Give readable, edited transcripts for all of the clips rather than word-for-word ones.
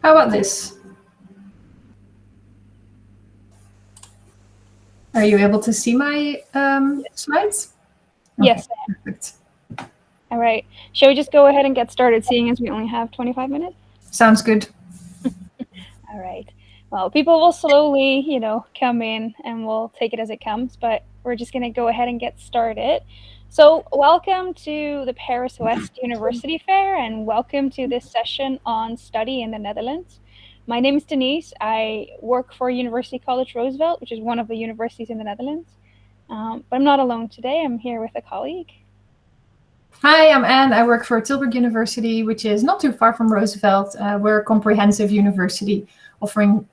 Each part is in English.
How about this? Are you able to see my slides? Okay, Yes. perfect. All right. Shall we just go ahead and get started, seeing as we only have 25 minutes? Sounds good. All right. Well, people will slowly, come in and we'll take it as it comes, but we're just going to go ahead and get started. So, welcome to the Paris West University Fair and welcome to this session on study in the Netherlands. My name is Denise. I work for University College Roosevelt, which is one of the universities in the Netherlands. But I'm not alone today. I'm here with a colleague. Hi, I'm Anne. I work for Tilburg University, which is not too far from Roosevelt. We're a comprehensive university offering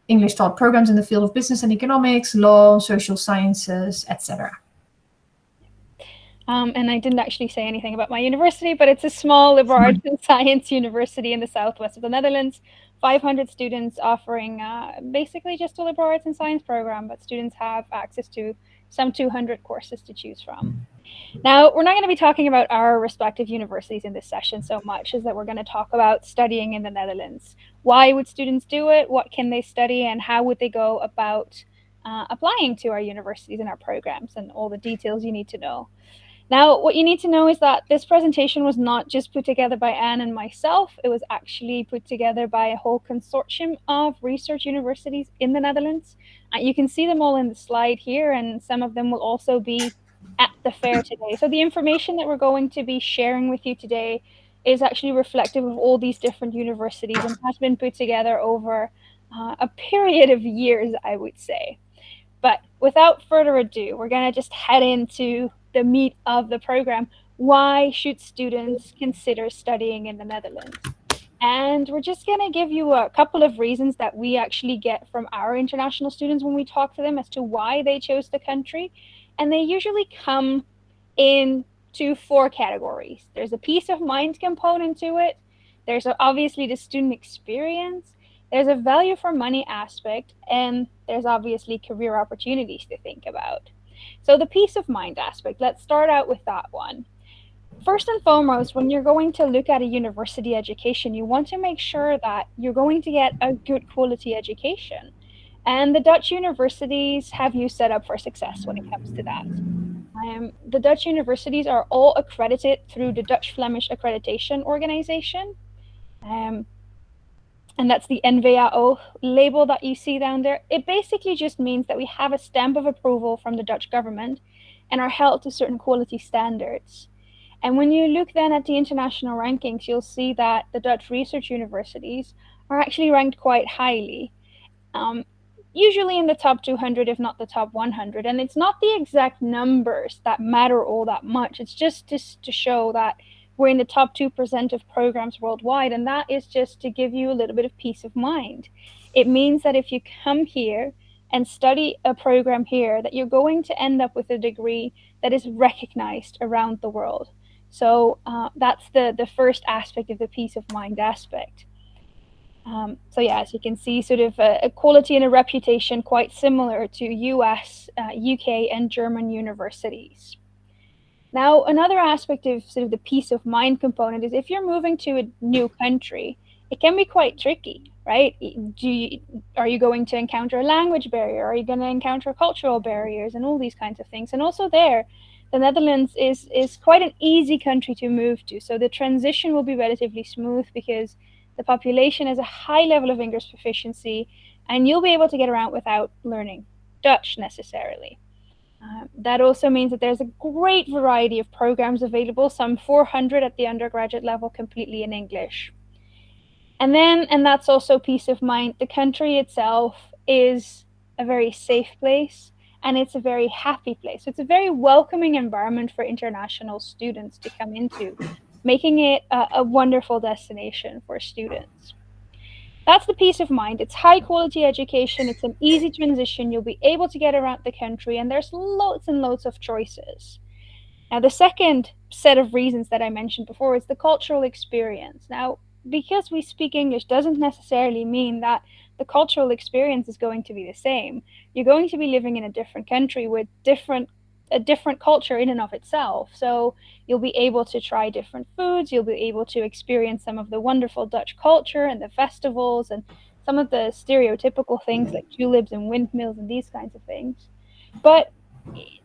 English taught programs in the field of business and economics, law, social sciences, etc. And I didn't actually say anything about my university, but it's a small liberal arts and science university in the southwest of the Netherlands. 500 students offering basically just a liberal arts and science program, but students have access to some 200 courses to choose from. Now, we're not going to be talking about our respective universities in this session so much as that we're going to talk about studying in the Netherlands. Why would students do it? What can they study? And how would they go about applying to our universities and our programs and all the details you need to know. Now, what you need to know is that this presentation was not just put together by Anne and myself. It was actually put together by a whole consortium of research universities in the Netherlands. You can see them all in the slide here, and some of them will also be at the fair today. So the information that we're going to be sharing with you today is actually reflective of all these different universities and has been put together over a period of years, I would say. But without further ado, we're going to just head into the meat of the program. Why should students consider studying in the Netherlands? And we're just going to give you a couple of reasons that we actually get from our international students when we talk to them as to why they chose the country. And they usually come into four categories. There's a peace of mind component to it. There's obviously the student experience. There's a value for money aspect, and there's obviously career opportunities to think about. So the peace of mind aspect, let's start out with that one. First and foremost, when you're going to look at a university education, you want to make sure that you're going to get a good quality education. And the Dutch universities have you set up for success when it comes to that. The Dutch universities are all accredited through the Dutch Flemish Accreditation Organization. And that's the NVAO label that you see down there. It basically just means that we have a stamp of approval from the Dutch government and are held to certain quality standards. And when you look then at the international rankings, you'll see that the Dutch research universities are actually ranked quite highly, usually in the top 200, if not the top 100. And it's not the exact numbers that matter all that much. It's just to show that we're in the top 2% of programs worldwide, and that is just to give you a little bit of peace of mind. It means that if you come here and study a program here, that you're going to end up with a degree that is recognized around the world. So that's the first aspect of the peace of mind aspect. So yeah, as you can see, sort of a quality and a reputation quite similar to US, UK, and German universities. Now, another aspect of sort of the peace of mind component is if you're moving to a new country, it can be quite tricky, right? Are you going to encounter a language barrier? Are you going to encounter cultural barriers and all these kinds of things? And also there, the Netherlands is quite an easy country to move to. So the transition will be relatively smooth because the population has a high level of English proficiency, and you'll be able to get around without learning Dutch necessarily. That also means that there's a great variety of programs available, some 400 at the undergraduate level, completely in English. And that's also peace of mind. The country itself is a very safe place and it's a very happy place. So it's a very welcoming environment for international students to come into, making it a wonderful destination for students. That's the peace of mind. It's high quality education. It's an easy transition. You'll be able to get around the country, and there's loads and loads of choices. Now, the second set of reasons that I mentioned before is the cultural experience. Now, because we speak English doesn't necessarily mean that the cultural experience is going to be the same. You're going to be living in a different country with different a different culture in and of itself. So you'll be able to try different foods, you'll be able to experience some of the wonderful Dutch culture and the festivals and some of the stereotypical things like tulips and windmills and these kinds of things. But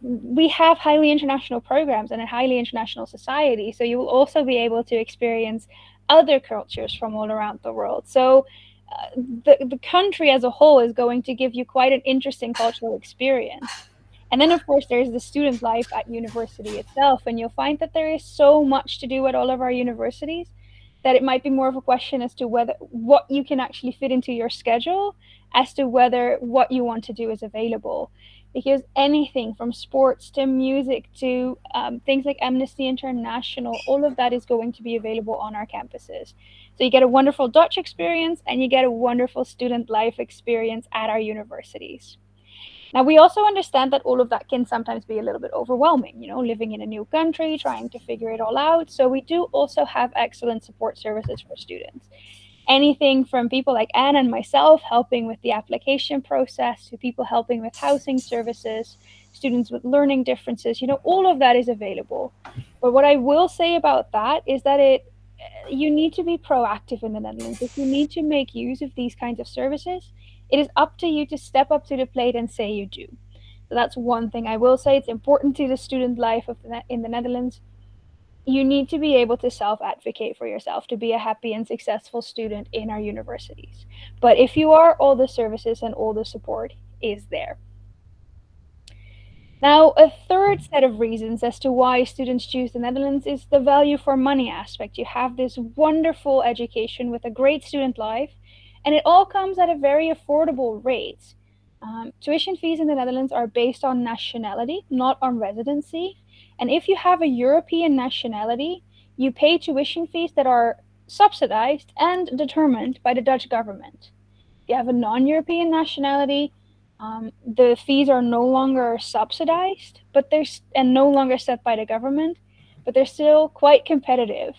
we have highly international programs and a highly international society, so you will also be able to experience other cultures from all around the world. So the country as a whole is going to give you quite an interesting cultural experience. And then, of course, there's the student life at university itself, and you'll find that there is so much to do at all of our universities that it might be more of a question as to whether what you can actually fit into your schedule, as to whether what you want to do is available. Because anything from sports to music to things like Amnesty International, all of that is going to be available on our campuses. So you get a wonderful Dutch experience and you get a wonderful student life experience at our universities. Now, we also understand that all of that can sometimes be a little bit overwhelming, living in a new country, trying to figure it all out. So, we do also have excellent support services for students. Anything from people like Anne and myself helping with the application process to people helping with housing services, students with learning differences, all of that is available. But what I will say about that is that you need to be proactive in the Netherlands. If you need to make use of these kinds of services, it is up to you to step up to the plate and say you do. So that's one thing I will say. It's important to the student life in the Netherlands. You need to be able to self-advocate for yourself to be a happy and successful student in our universities. But if you are, all the services and all the support is there. Now, a third set of reasons as to why students choose the Netherlands is the value for money aspect. You have this wonderful education with a great student life, and it all comes at a very affordable rate. Tuition fees in the Netherlands are based on nationality, not on residency. And if you have a European nationality, you pay tuition fees that are subsidized and determined by the Dutch government. If you have a non-European nationality, the fees are no longer subsidized, and no longer set by the government, but they're still quite competitive,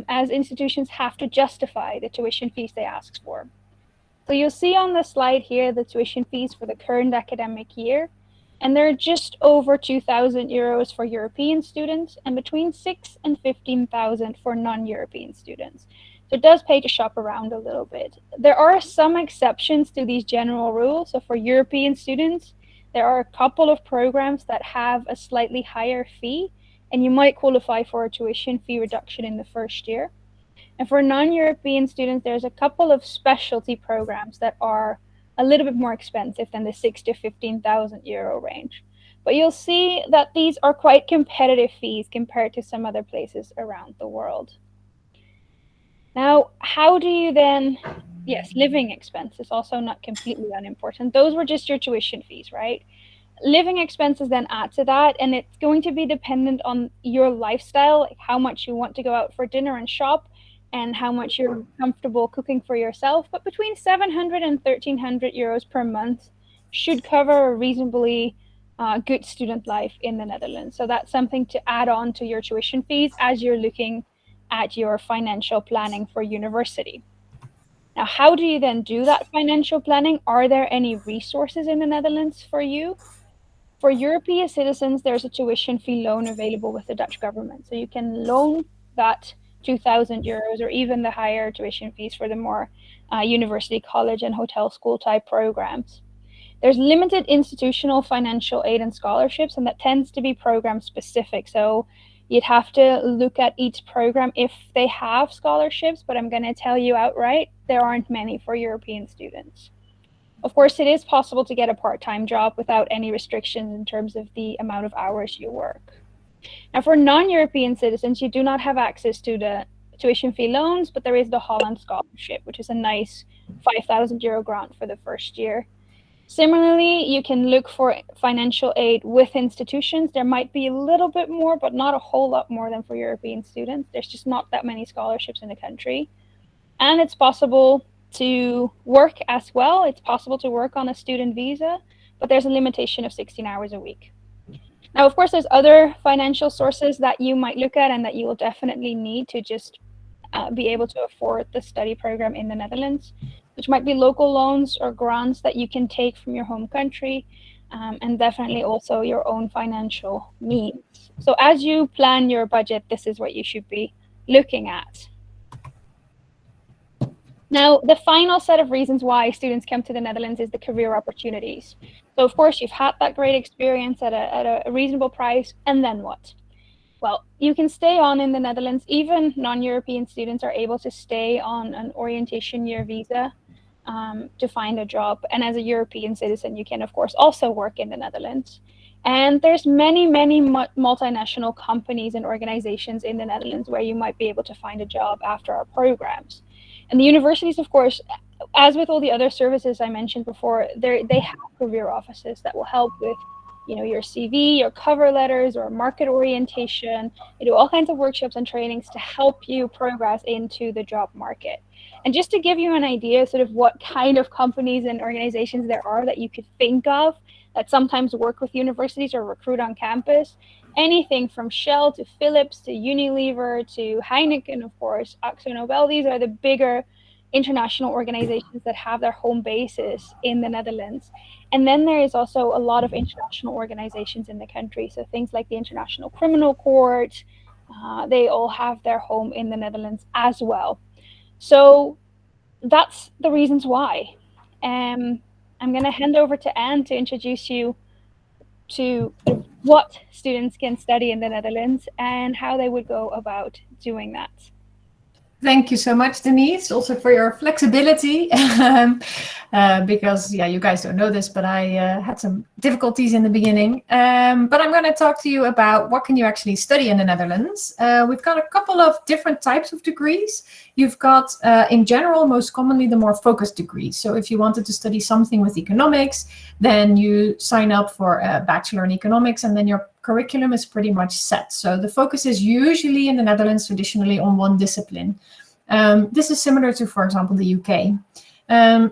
as institutions have to justify the tuition fees they ask for. So you'll see on the slide here the tuition fees for the current academic year, and they're just over 2,000 euros for European students and between 6 and 15,000 for non-European students. So it does pay to shop around a little bit. There are some exceptions to these general rules. So for European students, there are a couple of programs that have a slightly higher fee, and you might qualify for a tuition fee reduction in the first year. And for non-European students, there's a couple of specialty programs that are a little bit more expensive than the 6 to 15,000 euro range. But you'll see that these are quite competitive fees compared to some other places around the world. Now, how do you then, yes, living expenses, also not completely unimportant. Those were just your tuition fees, right? Living expenses then add to that, and it's going to be dependent on your lifestyle, like how much you want to go out for dinner and shop, and how much you're comfortable cooking for yourself. But between 700 and 1,300 euros per month should cover a reasonably good student life in the Netherlands. So that's something to add on to your tuition fees as you're looking at your financial planning for university. Now, how do you then do that financial planning? Are there any resources in the Netherlands for you? For European citizens, there's a tuition fee loan available with the Dutch government. So you can loan that 2,000 euros or even the higher tuition fees for the more university, college, and hotel school type programs. There's limited institutional financial aid and scholarships, and that tends to be program specific. So you'd have to look at each program if they have scholarships, but I'm going to tell you outright, there aren't many for European students. Of course, it is possible to get a part-time job without any restrictions in terms of the amount of hours you work. Now, for non-European citizens, you do not have access to the tuition fee loans, but there is the Holland Scholarship, which is a nice 5,000 euro grant for the first year. Similarly, you can look for financial aid with institutions. There might be a little bit more, but not a whole lot more than for European students. There's just not that many scholarships in the country. And it's possible to work as well. It's possible to work on a student visa, but there's a limitation of 16 hours a week. Now, of course, there's other financial sources that you might look at and that you will definitely need to just be able to afford the study program in the Netherlands, which might be local loans or grants that you can take from your home country. and definitely also your own financial means. So as you plan your budget, this is what you should be looking at. Now, the final set of reasons why students come to the Netherlands is the career opportunities. So, of course, you've had that great experience at a reasonable price, and then what? Well, you can stay on in the Netherlands. Even non-European students are able to stay on an orientation year visa to find a job. And as a European citizen, you can, of course, also work in the Netherlands. And there's many, many multinational companies and organizations in the Netherlands where you might be able to find a job after our programs. And the universities, of course, as with all the other services I mentioned before, they have career offices that will help with, your CV, your cover letters, or market orientation. They do all kinds of workshops and trainings to help you progress into the job market. And just to give you an idea sort of what kind of companies and organizations there are that you could think of that sometimes work with universities or recruit on campus, anything from Shell to Philips to Unilever to Heineken, of course, Akzo Nobel, these are the bigger international organizations that have their home bases in the Netherlands. And then there is also a lot of international organizations in the country. So things like the International Criminal Court, they all have their home in the Netherlands as well. So that's the reasons why. I'm going to hand over to Anne to introduce you to what students can study in the Netherlands and how they would go about doing that. Thank you so much, Denise, also for your flexibility. Because, you guys don't know this, but I had some difficulties in the beginning. But I'm going to talk to you about what can you actually study in the Netherlands. We've got a couple of different types of degrees. You've got, in general, most commonly the more focused degrees. So if you wanted to study something with economics, then you sign up for a bachelor in economics, and then your curriculum is pretty much set. So the focus is usually in the Netherlands traditionally on one discipline. This is similar to, for example, the UK.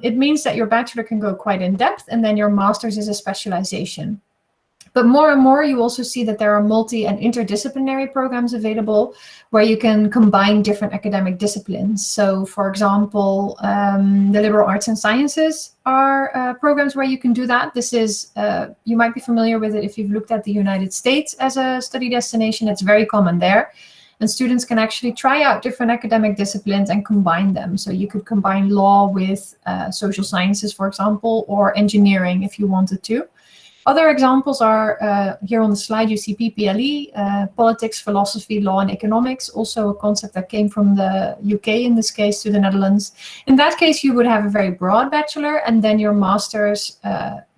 It means that your bachelor can go quite in depth, and then your master's is a specialization. But more and more, you also see that there are multi and interdisciplinary programs available where you can combine different academic disciplines. So, for example, the liberal arts and sciences are programs where you can do that. This is, you might be familiar with it if you've looked at the United States as a study destination. It's very common there. And students can actually try out different academic disciplines and combine them. So you could combine law with social sciences, for example, or engineering if you wanted to. Other examples are, here on the slide, you see PPLE, politics, philosophy, law, and economics, also a concept that came from the UK, in this case, to the Netherlands. In that case, you would have a very broad bachelor, and then your master's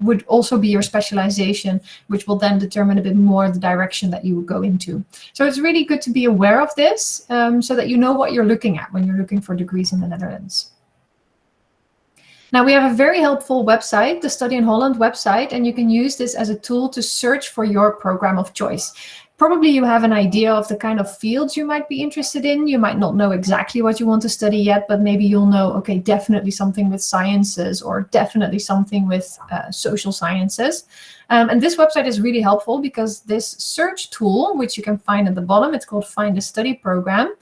would also be your specialization, which will then determine a bit more the direction that you would go into. So it's really good to be aware of this, so that you know what you're looking at when you're looking for degrees in the Netherlands. Now, we have a very helpful website, the Study in Holland website, and you can use this as a tool to search for your program of choice. Probably you have an idea of the kind of fields you might be interested in. You might not know exactly what you want to study yet, but maybe you'll know, okay, definitely something with sciences or definitely something with social sciences. And this website is really helpful because this search tool, which you can find at the bottom, it's called Find a Study Program,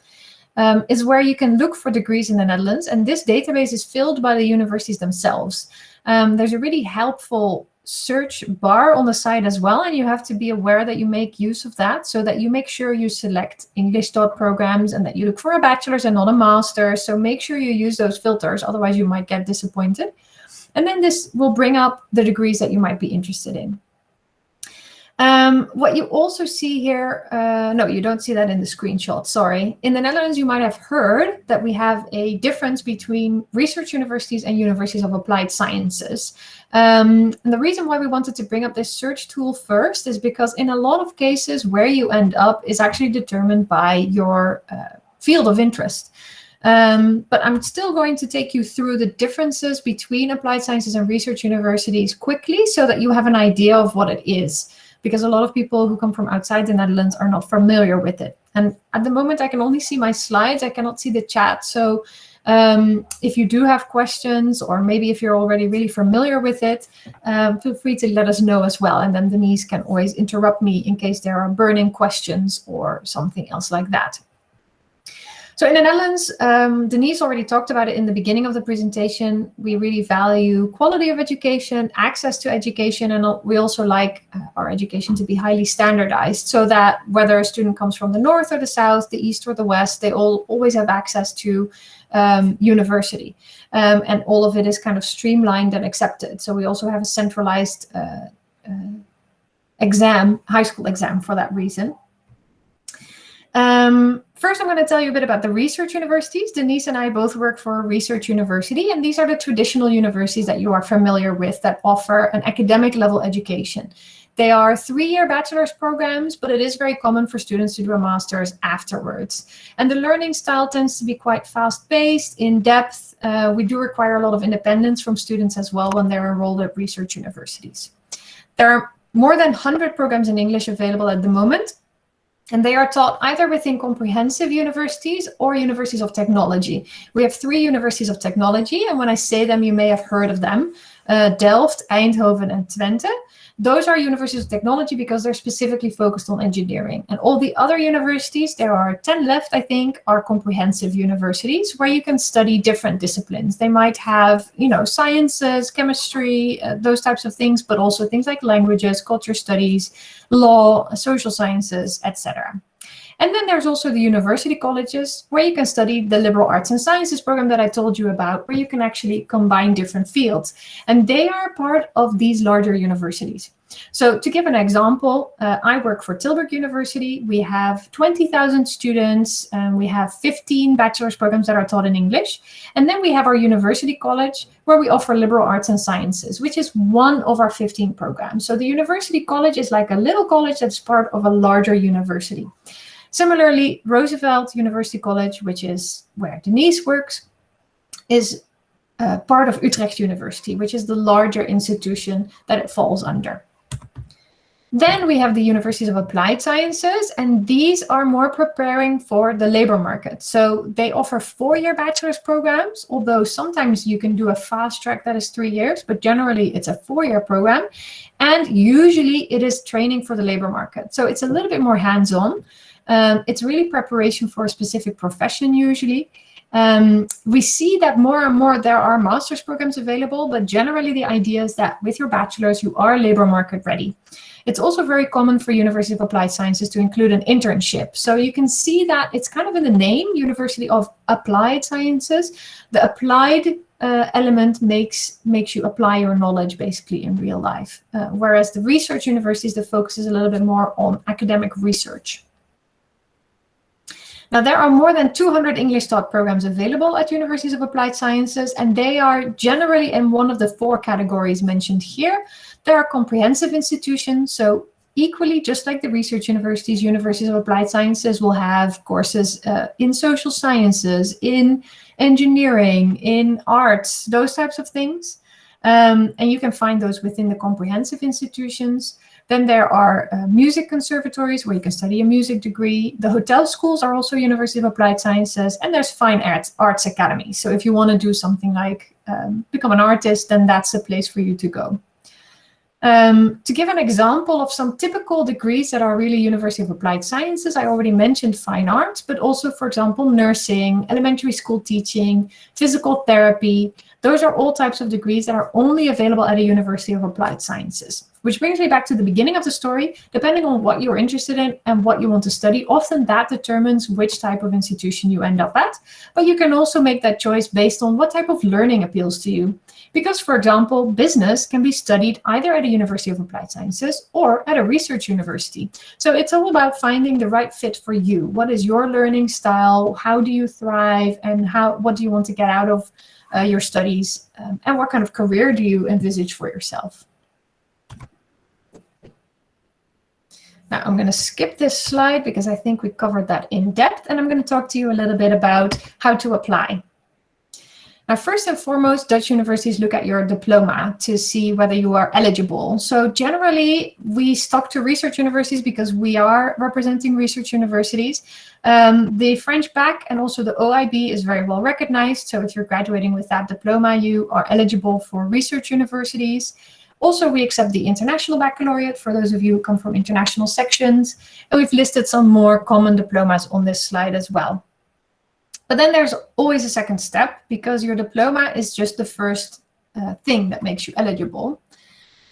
is where you can look for degrees in the Netherlands. And this database is filled by the universities themselves. There's a really helpful search bar on the side as well. And you have to be aware that you make use of that so that you make sure you select English taught programs and that you look for a bachelor's and not a master's. So make sure you use those filters, otherwise you might get disappointed. And then this will bring up the degrees that you might be interested in. What you also see here, no, you don't see that in the screenshot, sorry. In the Netherlands, you might have heard that we have a difference between research universities and universities of applied sciences. And the reason why we wanted to bring up this search tool first is because in a lot of cases where you end up is actually determined by your field of interest. But I'm still going to take you through the differences between applied sciences and research universities quickly so that you have an idea of what it is. Because a lot of people who come from outside the Netherlands are not familiar with it. And at the moment, I can only see my slides. I cannot see the chat. So if you do have questions, or maybe if you're already really familiar with it, feel free to let us know as well. And then Denise can always interrupt me in case there are burning questions or something else like that. So in the Netherlands, Denise already talked about it in the beginning of the presentation. We really value quality of education, access to education, and we also like our education to be highly standardized, so that whether a student comes from the north or the south, the east or the west, they all always have access to university. And all of it is kind of streamlined and accepted. So we also have a centralized exam, high school exam for that reason. First, I'm going to tell you a bit about the research universities. Denise and I both work for a research university, and these are the traditional universities that you are familiar with that offer an academic level education. They are 3-year bachelor's programs, but it is very common for students to do a master's afterwards. And the learning style tends to be quite fast-paced, in-depth. We do require a lot of independence from students as well when they're enrolled at research universities. There are more than 100 programs in English available at the moment. And they are taught either within comprehensive universities or universities of technology. We have 3 universities of technology, and when I say them, you may have heard of them. Delft, Eindhoven, and Twente. Those are universities of technology because they're specifically focused on engineering. And all the other universities, there are 10 left, I think, are comprehensive universities where you can study different disciplines. They might have, sciences, chemistry, those types of things, but also things like languages, culture studies, law, social sciences, etc. And then there's also the university colleges where you can study the liberal arts and sciences program that I told you about, where you can actually combine different fields. And they are part of these larger universities. So to give an example, I work for Tilburg University. We have 20,000 students, and we have 15 bachelor's programs that are taught in English. And then we have our university college where we offer liberal arts and sciences, which is one of our 15 programs. So the university college is like a little college that's part of a larger university. Similarly, Roosevelt University College, which is where Denise works, is part of Utrecht University, which is the larger institution that it falls under. Then we have the Universities of Applied Sciences, and these are more preparing for the labor market. So they offer 4-year bachelor's programs, although sometimes you can do a fast track that is 3 years, but generally it's a 4-year program. And usually it is training for the labor market. So it's a little bit more hands-on. It's really preparation for a specific profession usually. We see that more and more there are master's programs available, but generally the idea is that with your bachelor's, you are labor market ready. It's also very common for University of Applied Sciences to include an internship. So you can see that it's kind of in the name, University of Applied Sciences. The applied element makes you apply your knowledge basically in real life. Whereas the research universities, the focus is a little bit more on academic research. Now, there are more than 200 English taught programs available at Universities of Applied Sciences, and they are generally in one of the 4 categories mentioned here. There are comprehensive institutions, so equally, just like the research universities, Universities of Applied Sciences will have courses in social sciences, in engineering, in arts, those types of things. And you can find those within the comprehensive institutions. Then there are music conservatories where you can study a music degree. The hotel schools are also University of Applied Sciences, and there's fine arts academies. So if you want to do something like become an artist, then that's the place for you to go. To give an example of some typical degrees that are really University of Applied Sciences, I already mentioned fine arts, but also, for example, nursing, elementary school teaching, physical therapy. Those are all types of degrees that are only available at a University of Applied Sciences. Which brings me back to the beginning of the story. Depending on what you're interested in and what you want to study, often that determines which type of institution you end up at. But you can also make that choice based on what type of learning appeals to you. Because, for example, business can be studied either at a University of Applied Sciences or at a research university. So it's all about finding the right fit for you. What is your learning style? How do you thrive? And what do you want to get out of your studies? And what kind of career do you envisage for yourself? Now, I'm going to skip this slide because I think we covered that in depth, and I'm going to talk to you a little bit about how to apply. Now, first and foremost, Dutch universities look at your diploma to see whether you are eligible. So generally, we stuck to research universities because we are representing research universities. The French bac and also the OIB is very well recognized. So if you're graduating with that diploma, you are eligible for research universities. Also, we accept the International Baccalaureate for those of you who come from international sections. And we've listed some more common diplomas on this slide as well. But then there's always a second step, because your diploma is just the first thing that makes you eligible.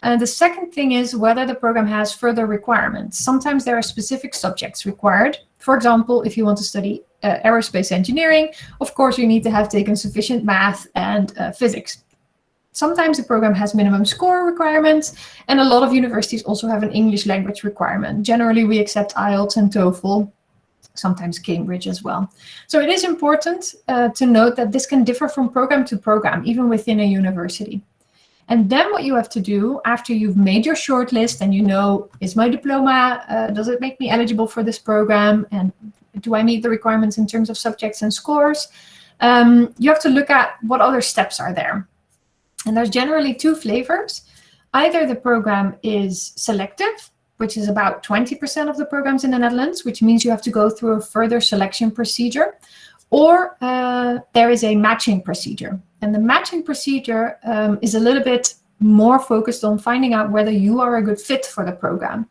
And the second thing is whether the program has further requirements. Sometimes there are specific subjects required. For example, if you want to study aerospace engineering, of course, you need to have taken sufficient math and physics. Sometimes the program has minimum score requirements, and a lot of universities also have an English language requirement. Generally, we accept IELTS and TOEFL, sometimes Cambridge as well. So it is important to note that this can differ from program to program, even within a university. And then what you have to do after you've made your shortlist and you know, is my diploma, does it make me eligible for this program? And do I meet the requirements in terms of subjects and scores? You have to look at what other steps are there. And there's generally two flavors. Either the program is selective, which is about 20% of the programs in the Netherlands, which means you have to go through a further selection procedure, or there is a matching procedure. And the matching procedure is a little bit more focused on finding out whether you are a good fit for the program.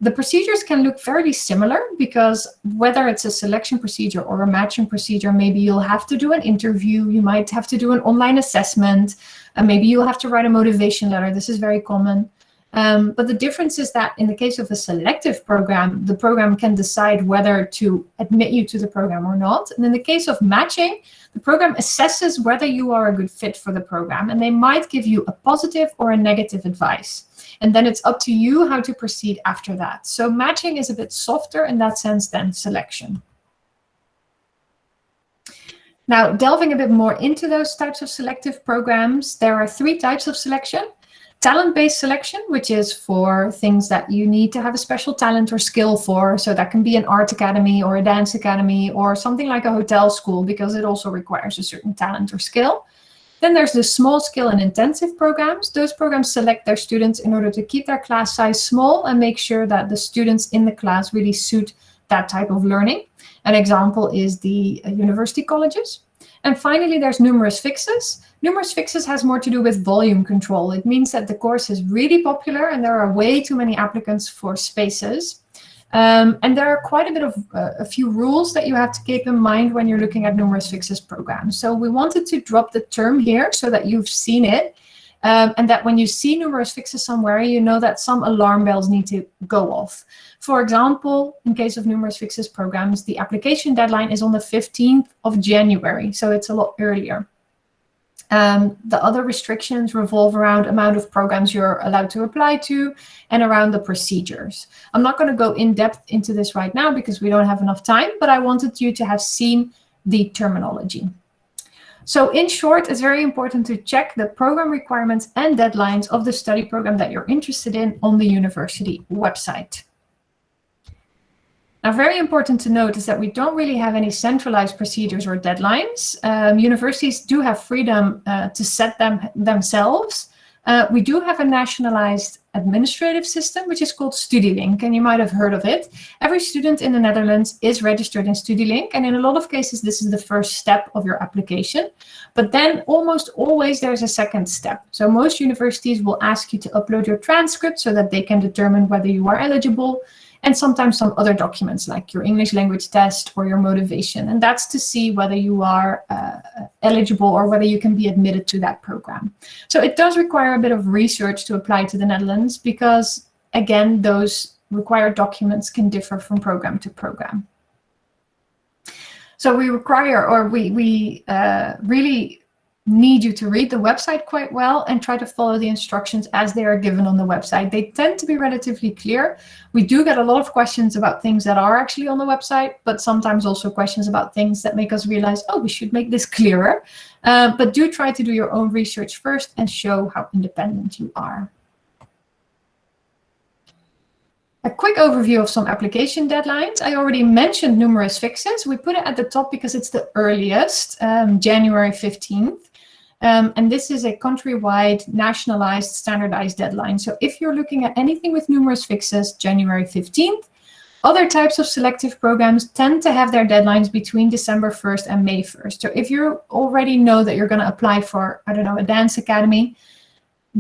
The procedures can look fairly similar, because whether it's a selection procedure or a matching procedure, maybe you'll have to do an interview, you might have to do an online assessment, and maybe you'll have to write a motivation letter. This is very common. But the difference is that in the case of a selective program, the program can decide whether to admit you to the program or not. And in the case of matching, the program assesses whether you are a good fit for the program, and they might give you a positive or a negative advice. And then it's up to you how to proceed after that. So matching is a bit softer in that sense than selection. Now, delving a bit more into those types of selective programs, there are three types of selection. Talent-based selection, which is for things that you need to have a special talent or skill for. So that can be an art academy or a dance academy or something like a hotel school, because it also requires a certain talent or skill. Then there's the small scale and intensive programs. Those programs select their students in order to keep their class size small and make sure that the students in the class really suit that type of learning. An example is the university colleges. And finally, there's numerous fixes. Numerous fixes has more to do with volume control. It means that the course is really popular and there are way too many applicants for spaces. And there are quite a bit of a few rules that you have to keep in mind when you're looking at numerous fixes programs. So we wanted to drop the term here so that you've seen it, and that when you see numerous fixes somewhere, you know that some alarm bells need to go off. For example, in case of numerous fixes programs, the application deadline is on the 15th of January, so it's a lot earlier. The other restrictions revolve around amount of programs you're allowed to apply to and around the procedures. I'm not going to go in depth into this right now because we don't have enough time, but I wanted you to have seen the terminology. So in short, it's very important to check the program requirements and deadlines of the study program that you're interested in on the university website. Now, very important to note is that we don't really have any centralized procedures or deadlines. Universities do have freedom to set them themselves. We do have a nationalized administrative system, which is called StudyLink, and you might have heard of it. Every student in the Netherlands is registered in StudyLink, and in a lot of cases, this is the first step of your application. But then almost always there's a second step. So most universities will ask you to upload your transcript so that they can determine whether you are eligible, and sometimes some other documents like your English language test or your motivation. And that's to see whether you are eligible or whether you can be admitted to that program. So it does require a bit of research to apply to the Netherlands because, again, those required documents can differ from program to program. So we require, or we really need you to read the website quite well and try to follow the instructions as they are given on the website. They tend to be relatively clear. We do get a lot of questions about things that are actually on the website, but sometimes also questions about things that make us realize, oh, we should make this clearer. But do try to do your own research first and show how independent you are. A quick overview of some application deadlines. I already mentioned numerous fixes. We put it at the top because it's the earliest, January 15th. And this is a countrywide, nationalized, standardized deadline. So if you're looking at anything with numerous fixes, January 15th. Other types of selective programs tend to have their deadlines between December 1st and May 1st. So if you already know that you're going to apply for, I don't know, a dance academy,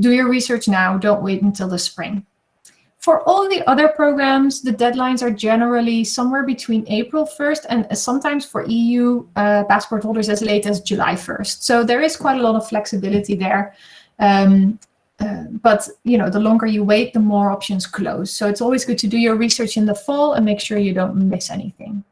do your research now. Don't wait until the spring. For all the other programs, the deadlines are generally somewhere between April 1st and sometimes for EU passport holders as late as July 1st. So there is quite a lot of flexibility there. But the longer you wait, the more options close. So it's always good to do your research in the fall and make sure you don't miss anything.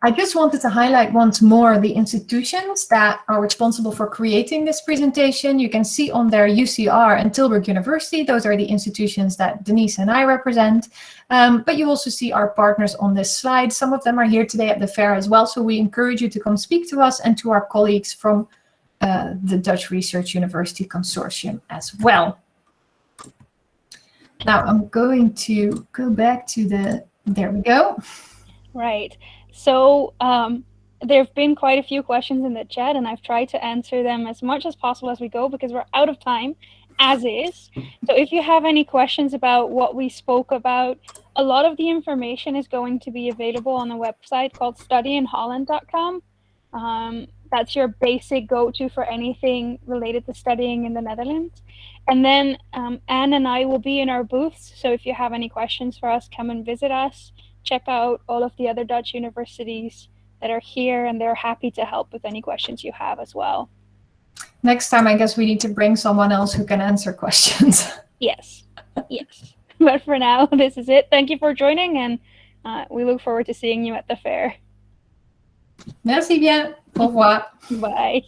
I just wanted to highlight once more the institutions that are responsible for creating this presentation. You can see on there UCR and Tilburg University. Those are the institutions that Denise and I represent. But you also see our partners on this slide. Some of them are here today at the fair as well. So we encourage you to come speak to us and to our colleagues from the Dutch Research University Consortium as well. Now I'm going to go back to there we go. Right. So there have been quite a few questions in the chat, and I've tried to answer them as much as possible as we go because we're out of time, as is. So if you have any questions about what we spoke about, a lot of the information is going to be available on a website called studyinholland.com. That's your basic go-to for anything related to studying in the Netherlands. And then Anne and I will be in our booths. So if you have any questions for us, come and visit us. Check out all of the other Dutch universities that are here, and they're happy to help with any questions you have as well. Next time, I guess we need to bring someone else who can answer questions. Yes, yes. But for now, this is it. Thank you for joining, and we look forward to seeing you at the fair. Merci bien. Au revoir. Bye.